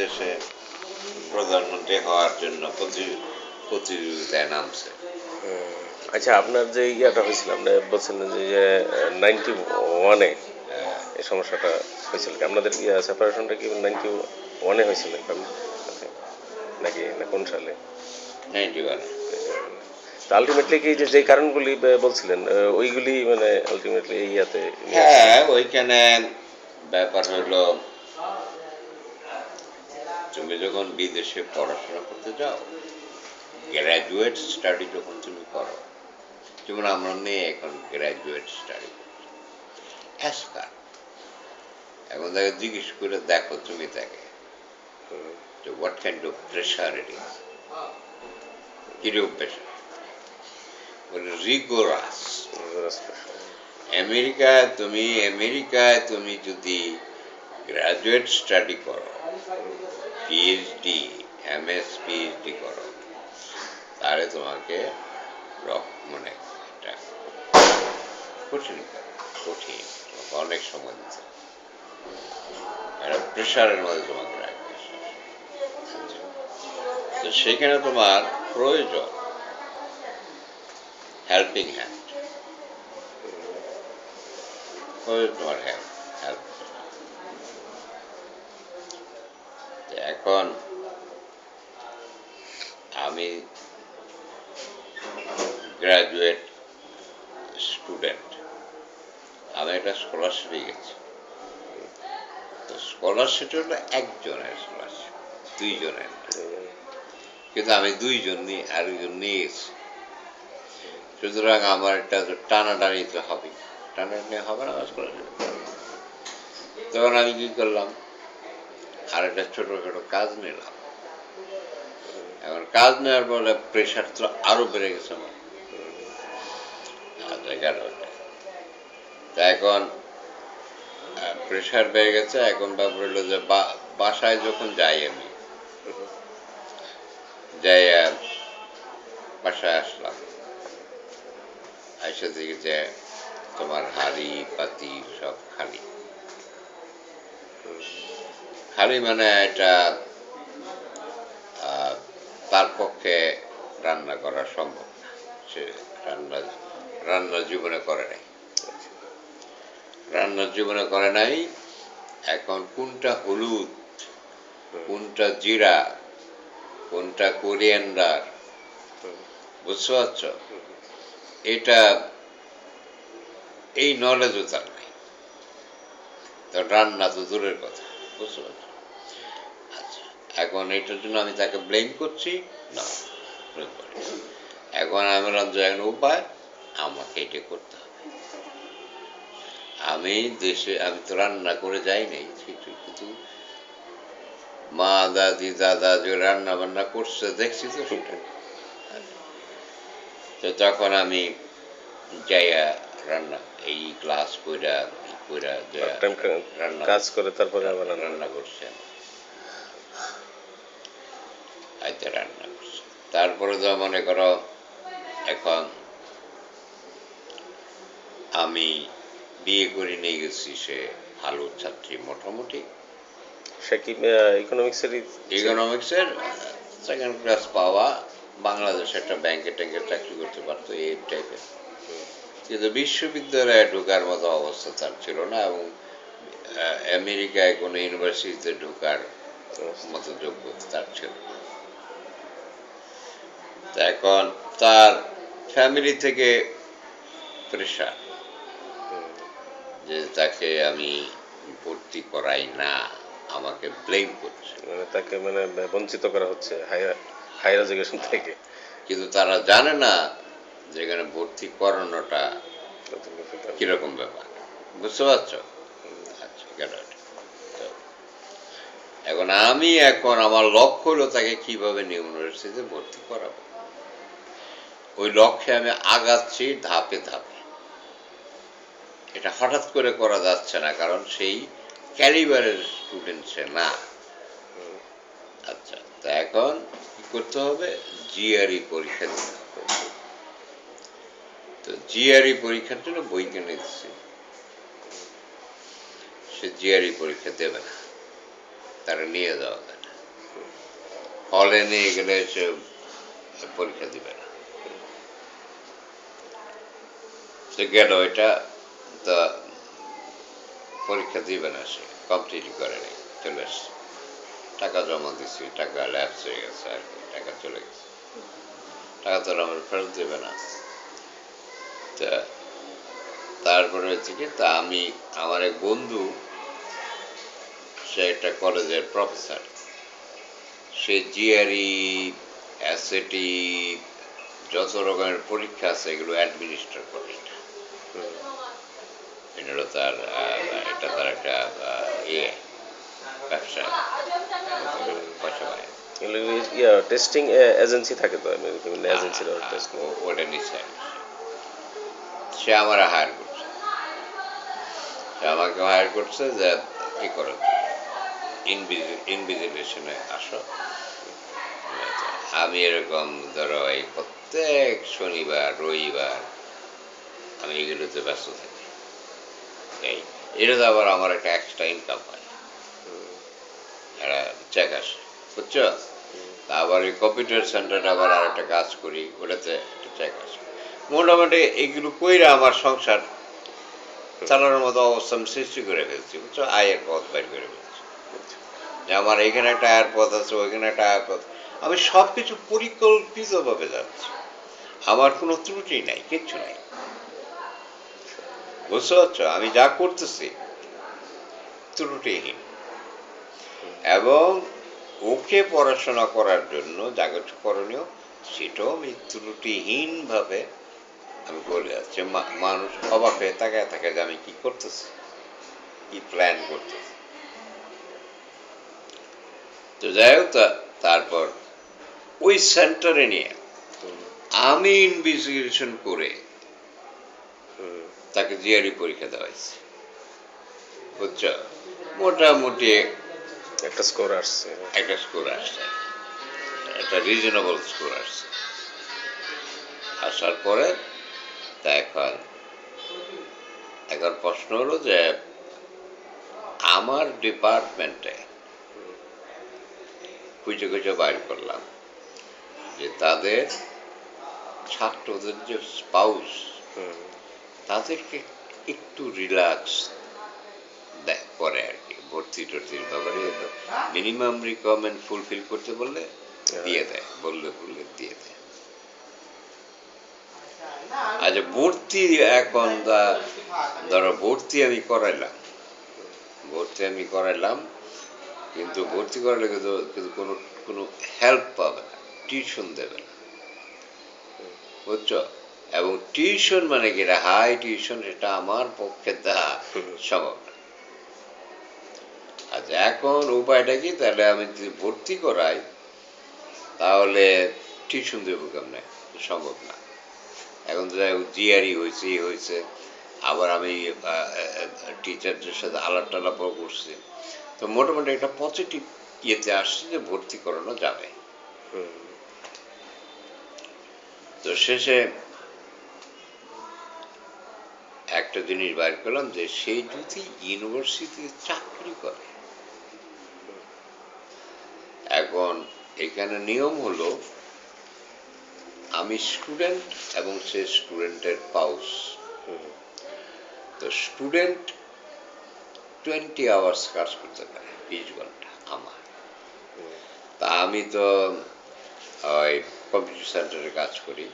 দেশে প্রধানমন্ত্রী হওয়ার জন্য প্রতিযোগিতায় নামছে। আচ্ছা, আপনার যে ইয়াটা হয়েছিল, আপনি বলছিলেন যে 91-এ এই সমস্যাটা হয়েছিল কি? আপনাদের সেপারেশনটা কি 91-এ হয়েছিল নাকি না কোন সালে? 91। তো আলটিমেটলি কি যে কারণগুলি বলছিলেন ওইগুলি মানে আলটিমেটলি এই ইয়াতে নিয়ে আসছে? হ্যাঁ, ওইখানে ব্যাপার হলো, তুমি যখন বিদেশে পড়াশোনা করতে যাও, গ্র্যাজুয়েট স্টাডি যখন তুমি করো, যেমন আমরা মেয়ে এখন গ্র্যাজুয়েট স্টাডি করছি, অ্যাসকার এখন তাকে জিজ্ঞেস করে দেখো তুমি তাকে যে what kind of pressure it is, কিরকম প্রেশার, বলে রিগোরাস। আমেরিকায় তুমি যদি গ্রাজুয়েট স্টাডি করো, পিএইচডি, এমএস পিএইচডি করো, তাহলে তোমাকে মানে এটা কঠিন কঠিন অনেক সময় দিতে, একটা প্রেশারের মধ্যে তোমাকে রাখবে। তো সেখানে তোমার প্রয়োজন হেল্পিং হ্যান্ড, প্রয়োজন তোমার হেল্প। এখন আমি গ্রাজুয়েট স্টুডেন্ট, আমি একটা স্কলারশিপে গেছি। তো স্কলারশিপ হলো একজনের স্কলারশিপ, দুইজনের, কিন্তু আমি দুইজন নিয়ে আরেকজন নিয়ে গেছি। সুতরাং আমার একটা টানাটানিতে হবে, টানাটানি হবে না স্কলারশিপ। তখন আমি কি করলাম, আর একটা ছোটখাটো কাজ নিলাম। এখন কাজ নেওয়ার পরে প্রেশার তো আরো বেড়ে গেছে আমার। তা এখন প্রেশার বেড়ে গেছে। এখন ব্যাপার হলো যে বাসায় যখন যাই, আমি যাই বাসায় আসলাম, এসে দেখি যে তোমার হাড়ি পাতি সব খালি। খালি মানে এটা তার পক্ষে রান্না করা সম্ভব না। সে রান্না জীবনে করে নাই, রান্নার জীবনে করে নাই। এখন কোনটা হলুদ, কোনটা জিরা, কোনটা কোরিয়ান্ডার, বুঝতে পারছ, এটা এই নলেজও তার নাই। তো রান্না তো দূরের কথা, বুঝতে পারছ। আচ্ছা, এখন এটার জন্য আমি তাকে ব্লেম করছি না। এখন আমি এখন উপায় আমাকে এটা করতে হবে। আমি তো রান্না করে যাই নাই, কিন্তু মা দাদি দাদা যে রান্না বান্না করছে দেখছি তো সেটা। তো তখন আমি যাইয়া রান্না এই ক্লাস কইরা কাজ করে তারপরে আবার রান্না করছেন, আইতে রান্না করছে। তারপরে তো মনে করো, এখন আমি বিয়ে করে নিয়ে গেছি, সে ভালো ছাত্রী মোটামুটি, সে কি ইকোনমিক্সের সেকেন্ড ক্লাস পাওয়া, বাংলাদেশে একটা ব্যাংকে ট্যাঙ্কে চাকরি করতে পারতো, এই টাইপের। কিন্তু বিশ্ববিদ্যালয়ে ঢোকার মতো অবস্থা তার ছিল না, এবং আমেরিকায় কোনো ইউনিভার্সিটিতে ঢোকার মতো যোগ্যতা তার ছিল না। এখন তার ফ্যামিলি থেকে প্রেশার যে তাকে আমি ভর্তি করাই না, আমাকে ব্লেম করছে, মানে তাকে মানে বঞ্চিত করা হচ্ছে হায়ার এডুকেশন থেকে। কিন্তু তারা জানে না যে এখানে ভর্তি করানোটা কিরকম ব্যাপার, বুঝতে পারছ। আচ্ছা, এখন আমার লক্ষ্য হলো তাকে কিভাবে ইউনিভার্সিটিতে ভর্তি করাবো। ওই লক্ষ্যে আমি আগাচ্ছি ধাপে ধাপে। এটা হঠাৎ করে করা যাচ্ছে না, কারণ সেই ক্যালিবারের স্টুডেন্ট সে না। আচ্ছা, তা এখন কি করতে হবে, জিআরই পরীক্ষা দিতে হবে। তো জিআরই পরীক্ষার জন্য বই কিনে দিচ্ছি, সে জিআরই পরীক্ষা দেবে না, তারা নিয়ে যাওয়া যায় না। হলে নিয়ে গেলে সে পরীক্ষা দিবে না। সে গেল, এটা তা পরীক্ষা দিবে না, সে কমপ্লিট করে নেই, চলে আসছে। টাকা জমা দিচ্ছি, টাকা ল্যাপস হয়ে গেছে আর কি, টাকা চলে গেছে। টাকা তো আর আমার ফেরত দেবে না। তা তারপরে হচ্ছে কি, তা আমি, আমার এক বন্ধু, সে একটা কলেজের প্রফেসর, সে জিআরই, এসএটি, যত রকমের পরীক্ষা আছে এগুলো অ্যাডমিনিস্ট্রেট করে। এটা হলো তার এটা তার একটা ইয়ে, ব্যবসা, পয়সা পায়। টেস্টিং এজেন্সি থাকে তো, বিভিন্ন এজেন্সির টেস্ট। ওটা নিচ্ছে, সে আমার হায়ার করছে, সে আমাকে হায়ার করছে যে কি করো, ইনভিজিলেশনে আসো। আমি এরকম ধরো এই প্রত্যেক শনিবার রবিবার আমি এগুলোতে ব্যস্ত থাকি। এই এটা আবার আমার একটা এক্সট্রা ইনকাম হয়, একটা চেক আসে, বুঝছো? আবার ওই কম্পিউটার সেন্টারে আবার আর একটা কাজ করি, ওটাতে একটা চেক আসে। মোটামুটি এইগুলো কইরা আমার সংসার চালানোর মতো অবস্থা আমি সৃষ্টি করে ফেলছি, বুঝছো? আয়ের পথ বের করে ফেলছি, যে আমার এখানে একটা আয়ের পথ আছে, ওইখানে একটা আয়ের পথ। আমি সব কিছু পরিকল্পিতভাবে যাচ্ছি, আমার কোনো ত্রুটি নাই, কিচ্ছু নাই, বুঝতে পারছো? আমি যা করতেছি ত্রুটিহীন। এবং ওকে পড়াশোনা করার জন্য যা কিছু করণীয় সেটাও আমি ত্রুটিহীনভাবে আমি করে যাচ্ছি। মানুষ অবাক হয়ে তাকায় থাকে যে আমি কি করতেছি, কি প্ল্যান করতেছি। তো যাই হোক, তারপর ওই সেন্টারে নিয়ে আমি ইনভেস্টিগেশন করে তাকে জিআরই পরীক্ষা দেওয়াইছি, বুঝছো? মোটামুটি একটা স্কোর আসছে। একটা স্কোর আসছে, একটা রিজনেবল স্কোর আসছে। আসার পরে তা এখন এখন প্রশ্ন হলো যে আমার ডিপার্টমেন্টে খুঁজে খুঁজে বাইর করলাম যে তাদের ছাত্রদের যে স্পাউস, তাদেরকে একটু রিল্যাক্স করে আর কি, ভর্তি টর্তির ব্যাপারে মিনিমাম রিকোয়ারমেন্ট ফুলফিল করতে বললে দিয়ে দেয়, বললে দিয়ে দেয়। আচ্ছা, ভর্তি এখন ধরো ভর্তি আমি করাইলাম, কিন্তু ভর্তি করালে কিন্তু কোনো কোনো হেল্প পাবে না, টিউশন দেবে না, বুঝছো? এবং টিউশন মানে কি, হাই টিউশন, এটা আমার পক্ষে দেওয়া সম্ভব না। আচ্ছা, এখন উপায়টা কি, তাহলে আমি যদি ভর্তি করাই তাহলে টিউশন দেবো কেমনে, সম্ভব না। এখন তো জিআরই হয়েছে, আবার আমি টিচারদের সাথে আলাপ টালাপও করছি, তো মোটামুটি একটা পজিটিভ ইয়েতে আসছে যে ভর্তি করানো যাবে। তো শেষে একটা জিনিস বাইর করলাম যে সে যদি ইউনিভার্সিটিতে চাকরি করে, এখন এখানে নিয়ম হলো আমি স্টুডেন্ট এবং সে স্টুডেন্টের পাউস। তো স্টুডেন্ট 20 আওয়ার্স কাজ করতে পারে, 20 ঘন্টা আমার। তা আমি তো ওই কম্পিউটার সেন্টারে কাজ করি,